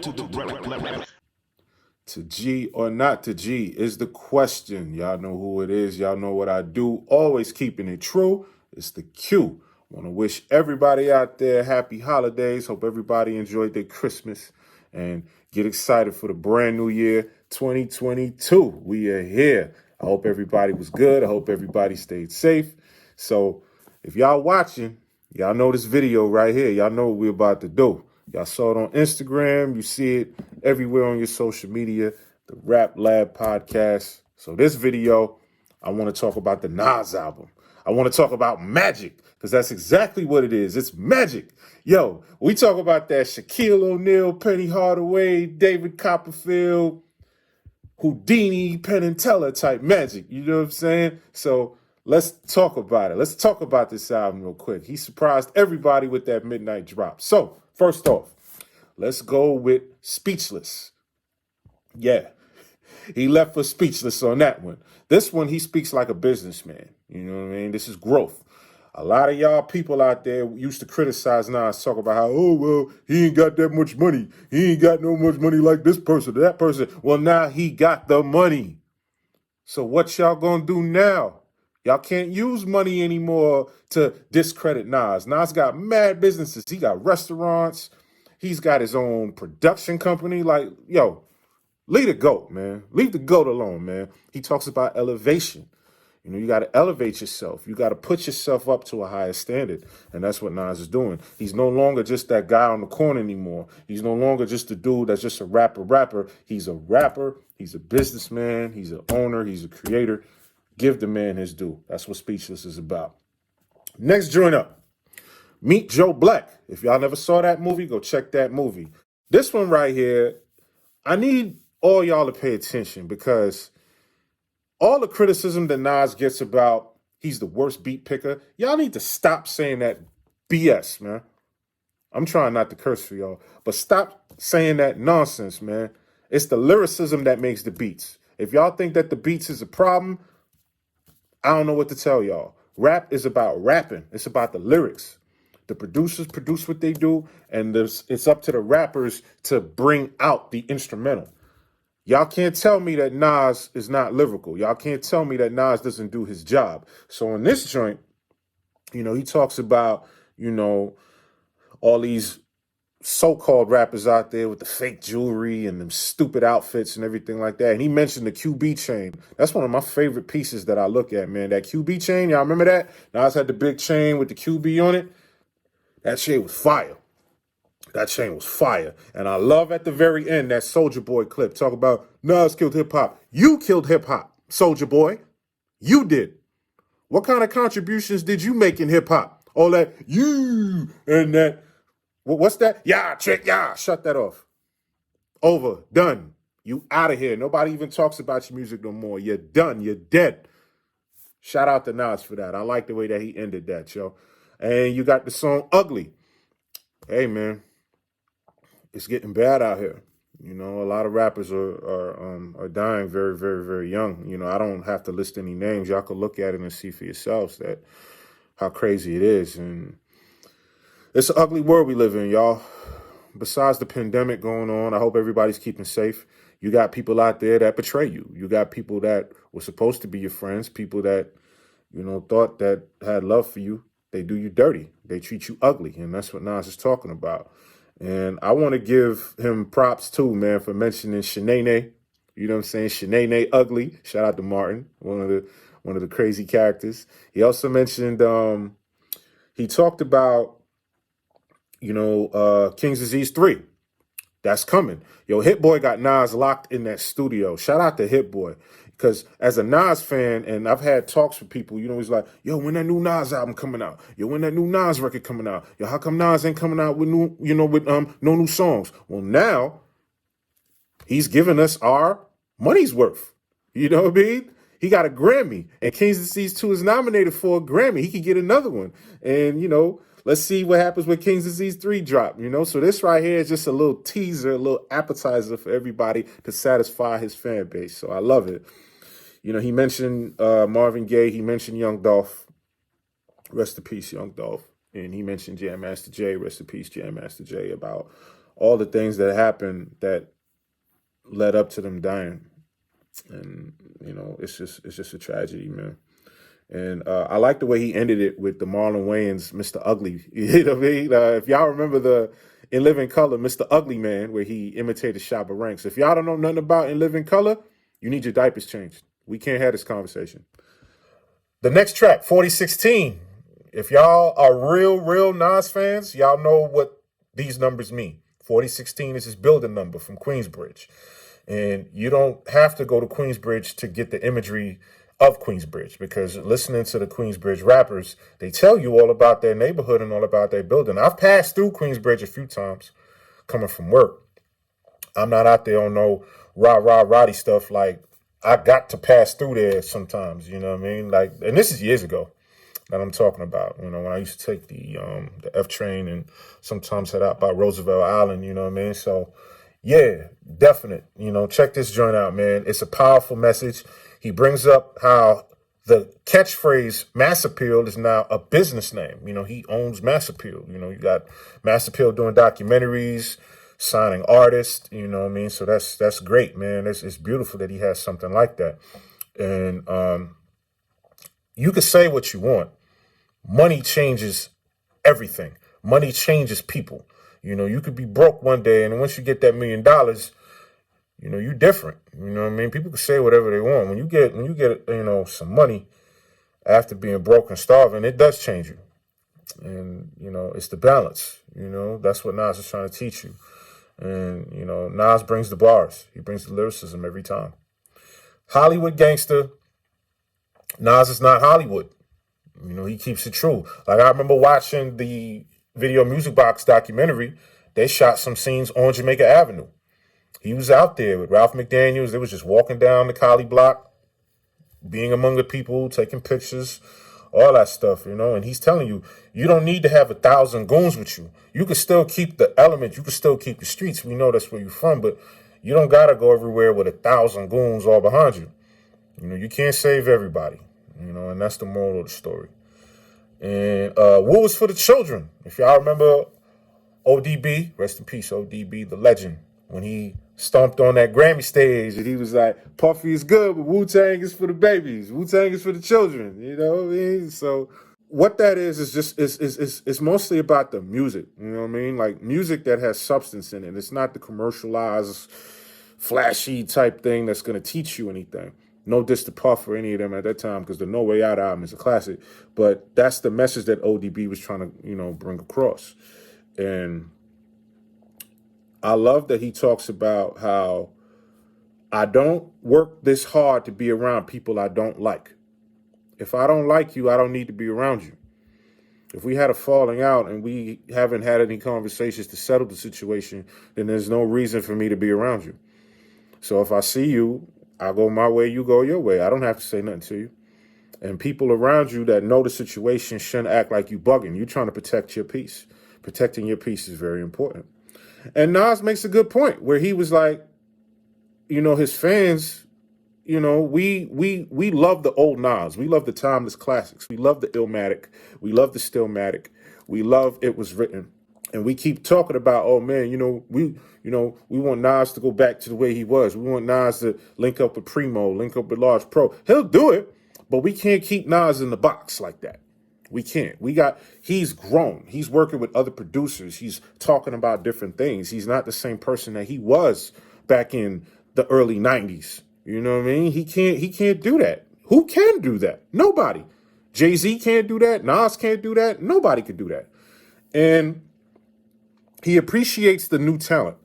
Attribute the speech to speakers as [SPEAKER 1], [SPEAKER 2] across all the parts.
[SPEAKER 1] to the relic.
[SPEAKER 2] To G or not to G is the question. Y'all know who it is. Y'all know what I do. Always keeping it true. It's the Q. Want to wish everybody out there happy holidays. Hope everybody enjoyed their Christmas and get excited for the brand new year 2022. We are here. I hope everybody was good. I hope everybody stayed safe. So if y'all watching, y'all know this video right here. Y'all know what we're about to do. Y'all saw it on Instagram. You see it everywhere on your social media, the Rap Lab podcast. So this video, I want to talk about the Nas album. I want to talk about magic because that's exactly what it is. It's magic. Yo, we talk about that Shaquille O'Neal, Penny Hardaway, David Copperfield, Houdini, Penn and Teller type magic. You know what I'm saying? So let's talk about it. Let's talk about this album real quick. He surprised everybody with that midnight drop. So first off, let's go with Speechless. Yeah, he left for Speechless on that one. This one, he speaks like a businessman. You know what I mean? This is growth. A lot of y'all people out there used to criticize Nas, talk about how, oh, well, he ain't got that much money. He ain't got no much money like this person or that person. Well, now he got the money. So what y'all gonna do now? Y'all can't use money anymore to discredit Nas. Nas got mad businesses. He got restaurants. He's got his own production company. Like, yo, leave the GOAT, man. Leave the GOAT alone, man. He talks about elevation. You know, you got to elevate yourself. You got to put yourself up to a higher standard. And that's what Nas is doing. He's no longer just that guy on the corner anymore. He's no longer just a dude that's just a rapper. He's a rapper. He's a businessman. He's an owner. He's a creator. Give the man his due. That's what Speechless is about. Next joint up, Meet Joe Black. If y'all never saw that movie, go check that movie. This one right here, I need all y'all to pay attention because all the criticism that Nas gets about he's the worst beat picker, y'all need to stop saying that BS, man. I'm trying not to curse for y'all, but stop saying that nonsense, man. It's the lyricism that makes the beats. If y'all think that the beats is a problem, I don't know what to tell y'all. Rap is about rapping. It's about the lyrics. The producers produce what they do, and it's up to the rappers to bring out the instrumental. Y'all can't tell me that Nas is not lyrical. Y'all can't tell me that Nas doesn't do his job. So in this joint, you know, he talks about, you know, all these so-called rappers out there with the fake jewelry and them stupid outfits and everything like that. And he mentioned the QB chain. That's one of my favorite pieces that I look at, man. That QB chain, y'all remember that? Nas had the big chain with the QB on it. That shit was fire. That chain was fire. And I love at the very end that Soulja Boy clip. Talk about Nas killed hip-hop. You killed hip-hop, Soulja Boy. You did. What kind of contributions did you make in hip-hop? All that you and that. What's that? Yeah, chick, yeah. Shut that off. Over. Done. You out of here. Nobody even talks about your music no more. You're done. You're dead. Shout out to Nas for that. I like the way that he ended that, yo. And you got the song Ugly. Hey, man. It's getting bad out here. You know, a lot of rappers are dying very, very, very young. You know, I don't have to list any names. Y'all can look at it and see for yourselves that how crazy it is. And it's an ugly world we live in, y'all. Besides the pandemic going on, I hope everybody's keeping safe. You got people out there that betray you. You got people that were supposed to be your friends, people that, you know, thought that had love for you. They do you dirty. They treat you ugly. And that's what Nas is talking about. And I want to give him props too, man, for mentioning Shanae. You know what I'm saying? Shanae Ugly. Shout out to Martin, one of the crazy characters. He also mentioned he talked about, you know, King's Disease 3. That's coming. Yo, Hit Boy got Nas locked in that studio. Shout out to Hit Boy. Because as a Nas fan, and I've had talks with people, you know, he's like, yo, when that new Nas album coming out? Yo, when that new Nas record coming out? Yo, how come Nas ain't coming out with new, you know, with no new songs? Well, now he's giving us our money's worth. You know what I mean? He got a Grammy, and King's Disease 2 is nominated for a Grammy. He could get another one. And, you know, let's see what happens when King's Disease 3 drop, you know? So this right here is just a little teaser, a little appetizer for everybody to satisfy his fan base. So I love it. You know, he mentioned Marvin Gaye. He mentioned Young Dolph. Rest in peace, Young Dolph. And he mentioned Jam Master Jay. Rest in peace, Jam Master Jay, about all the things that happened that led up to them dying. And, it's just a tragedy, man. And I like the way he ended it with the Marlon Wayans, Mr. Ugly. You know what I mean? If y'all remember In Living Color, Mr. Ugly Man, where he imitated Shabba Ranks. If y'all don't know nothing about In Living Color, you need your diapers changed. We can't have this conversation. The next track, 4016. If y'all are real Nas fans, y'all know what these numbers mean. 4016 is his building number from Queensbridge. And you don't have to go to Queensbridge to get the imagery of Queensbridge, because listening to the Queensbridge rappers, they tell you all about their neighborhood and all about their building. I've passed through Queensbridge a few times coming from work. I'm not out there on no roddy stuff. Like, I got to pass through there sometimes, you know what I mean? Like, and this is years ago that I'm talking about, when I used to take the F train and sometimes head out by Roosevelt Island, you know what I mean? So yeah, definite. Check this joint out, man. It's a powerful message. He brings up how the catchphrase Mass Appeal is now a business name. He owns Mass Appeal. You got Mass Appeal doing documentaries, signing artists, you know what I mean? So that's great, man. It's beautiful that he has something like that. And you can say what you want. Money changes everything. Money changes people. You could be broke one day, and once you get that $1 million, you're different. You know what I mean? People can say whatever they want. When you get some money after being broke and starving, it does change you. And, it's the balance. That's what Nas is trying to teach you. And, Nas brings the bars. He brings the lyricism every time. Hollywood gangster. Nas is not Hollywood. He keeps it true. Like, I remember watching the Video Music Box documentary. They shot some scenes on Jamaica Avenue. He was out there with Ralph McDaniels. They was just walking down the Collie block, being among the people, taking pictures, all that stuff, And he's telling you, you don't need to have 1,000 goons with you. You can still keep the element. You can still keep the streets. We know that's where you're from, but you don't got to go everywhere with 1,000 goons all behind you. You can't save everybody, and that's the moral of the story. And Woo was for the children. If y'all remember ODB, rest in peace, ODB, the legend, when he stomped on that Grammy stage and he was like, Puffy is good, but Wu-Tang is for the babies. Wu-Tang is for the children. You know what I mean? So what that is just, it's mostly about the music. You know what I mean? Like, music that has substance in it. It's not the commercialized, flashy type thing that's going to teach you anything. No diss to Puff or any of them at that time, because the No Way Out album is a classic. But that's the message that ODB was trying to, bring across. And I love that he talks about how I don't work this hard to be around people I don't like. If I don't like you, I don't need to be around you. If we had a falling out and we haven't had any conversations to settle the situation, then there's no reason for me to be around you. So if I see you, I go my way, you go your way. I don't have to say nothing to you. And people around you that know the situation shouldn't act like you bugging. You're trying to protect your peace. Protecting your peace is very important. And Nas makes a good point where he was like, his fans, we love the old Nas. We love the timeless classics. We love the Illmatic. We love the Stillmatic. We love It Was Written. And we keep talking about, oh man, we want Nas to go back to the way he was. We want Nas to link up with Primo, link up with Large Pro. He'll do it, but we can't keep Nas in the box like that. We can't. He's grown. He's working with other producers. He's talking about different things. He's not the same person that he was back in the early 90s. You know what I mean? He can't do that. Who can do that? Nobody. Jay-Z can't do that. Nas can't do that. Nobody could do that. And he appreciates the new talent.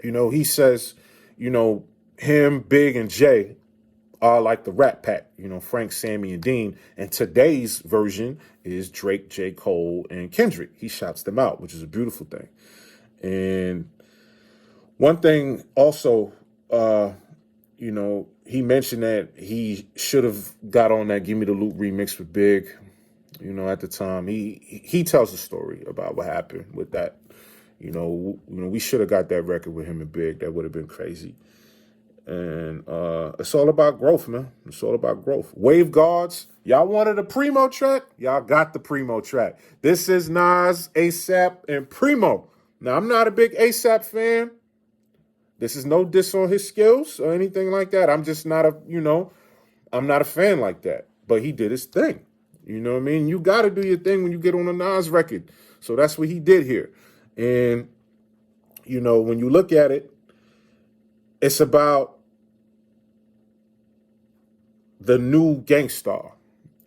[SPEAKER 2] He says, him, Big, and Jay are like the Rat Pack, Frank, Sammy, and Dean. And today's version is Drake, J. Cole, and Kendrick. He shouts them out, which is a beautiful thing. And one thing also, he mentioned that he should have got on that Give Me the Loot remix with Big, at the time. He tells a story about what happened with that. We should have got that record with him and Big. That would have been crazy. And it's all about growth, man. It's all about growth. Wave Guards, y'all wanted a Primo track? Y'all got the Primo track. This is Nas, ASAP, and Primo. Now, I'm not a big ASAP fan. This is no diss on his skills or anything like that. I'm just not I'm not a fan like that. But he did his thing. You know what I mean? You got to do your thing when you get on a Nas record. So that's what he did here. And, when you look at it, it's about the new Gangstar.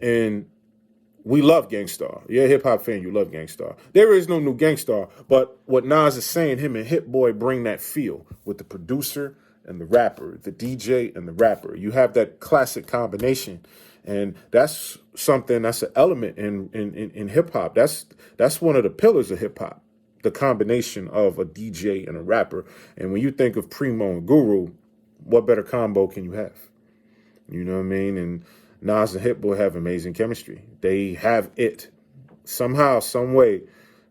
[SPEAKER 2] And we love Gangstar. You're a hip-hop fan, you love Gangstar. There is no new Gangstar, but what Nas is saying, him and Hit Boy bring that feel with the producer and the rapper, the DJ and the rapper. You have that classic combination, and that's something, that's an element in hip-hop. That's one of the pillars of hip-hop, the combination of a DJ and a rapper. And when you think of Primo and Guru, what better combo can you have? You know what I mean? And Nas and Hit Boy have amazing chemistry. They have it. Somehow, some way,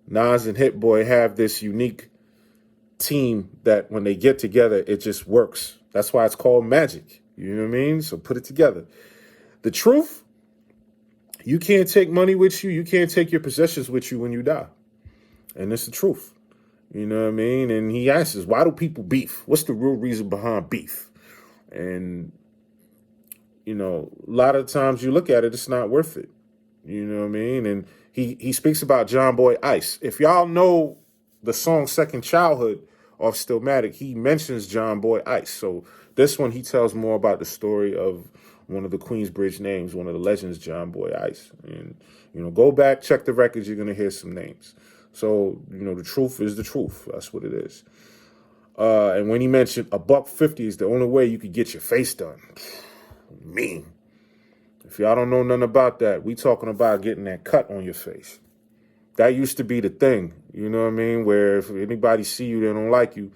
[SPEAKER 2] Nas and Hit Boy have this unique team that when they get together, it just works. That's why it's called magic. You know what I mean? So put it together. The truth, you can't take money with you. You can't take your possessions with you when you die. And it's the truth. You know what I mean? And he asks, why do people beef? What's the real reason behind beef? And a lot of times you look at it, it's not worth it. You know what I mean? And he speaks about John Boy Ice. If y'all know the song Second Childhood off Stillmatic, he mentions John Boy Ice. So this one, he tells more about the story of one of the Queensbridge names, one of the legends, John Boy Ice. And, go back, check the records, you're going to hear some names. So, the truth is the truth. That's what it is. And when he mentioned $150 is the only way you could get your face done. Mean. If y'all don't know nothing about that, we talking about getting that cut on your face. That used to be the thing, you know what I mean? Where if anybody see you, they don't like you,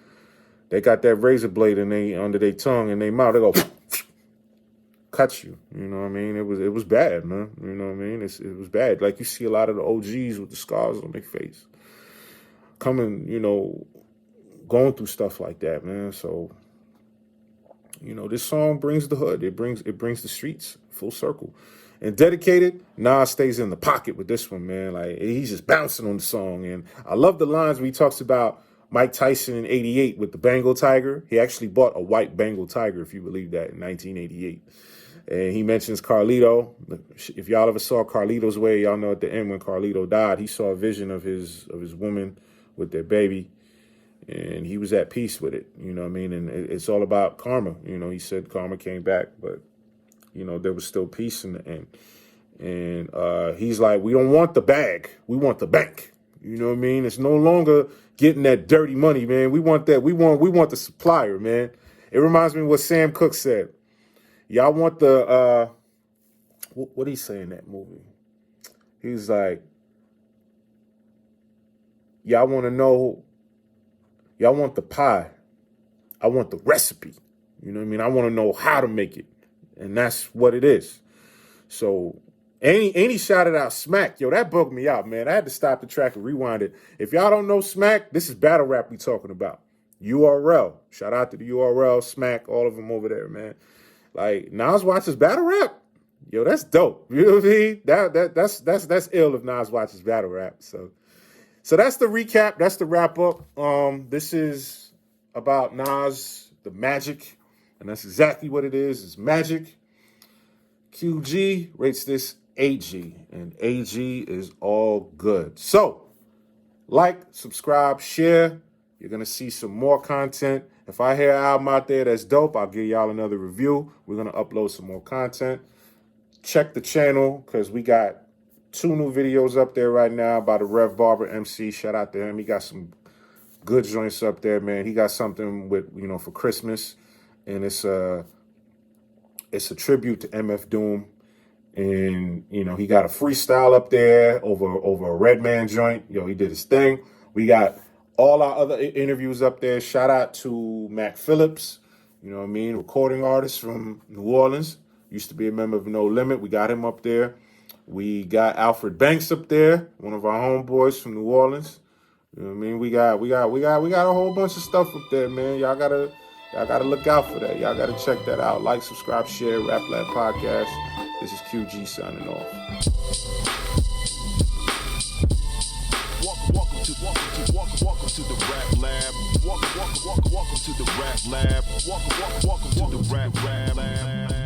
[SPEAKER 2] they got that razor blade under their tongue and their mouth, they go cut you. You know what I mean? It was bad, man. You know what I mean? It was bad. Like you see a lot of the OGs with the scars on their face coming, going through stuff like that, man. So this song brings the hood. It brings the streets full circle. And Dedicated, Nas stays in the pocket with this one, man. Like, he's just bouncing on the song. And I love the lines where he talks about Mike Tyson in 88 with the Bengal tiger. He actually bought a white Bengal tiger, if you believe that, in 1988. And he mentions Carlito. If y'all ever saw Carlito's Way, y'all know at the end when Carlito died, he saw a vision of his woman with their baby. And he was at peace with it, you know what I mean? And it's all about karma. He said karma came back, but, there was still peace in the end. And he's like, we don't want the bag. We want the bank. You know what I mean? It's no longer getting that dirty money, man. We want that. We want the supplier, man. It reminds me of what Sam Cooke said. Y'all want the, what did he say in that movie? He was like, y'all want to know, y'all want the pie. I want the recipe. You know what I mean? I want to know how to make it. And that's what it is. So, and he shouted out Smack. Yo, that bugged me out, man. I had to stop the track and rewind it. If y'all don't know Smack, this is battle rap we talking about. URL. Shout out to the URL, Smack, all of them over there, man. Like, Nas watches battle rap. Yo, that's dope. You know what I mean? That's ill if Nas watches battle rap. So that's the recap. That's the wrap up. This is about Nas, the magic, and that's exactly what it is. It's magic. QG rates this AG, and AG is all good. So, like, subscribe, share. You're going to see some more content. If I hear an album out there that's dope, I'll give y'all another review. We're going to upload some more content. Check the channel because we got 2 new videos up there right now by the Rev Barber MC. Shout out to him. He got some good joints up there, man. He got something with, for Christmas. And it's a tribute to MF Doom. And, he got a freestyle up there over a Redman joint. He did his thing. We got all our other interviews up there. Shout out to Mac Phillips, recording artist from New Orleans. Used to be a member of No Limit. We got him up there. We got Alfred Banks up there, one of our homeboys from New Orleans. You know what I mean? We got a whole bunch of stuff up there, man. Y'all gotta look out for that. Y'all gotta check that out. Like, subscribe, share, Rap Lab Podcast. This is QG signing off.
[SPEAKER 1] welcome to the rap lab. Welcome to the rap lab. Welcome to the rap lab.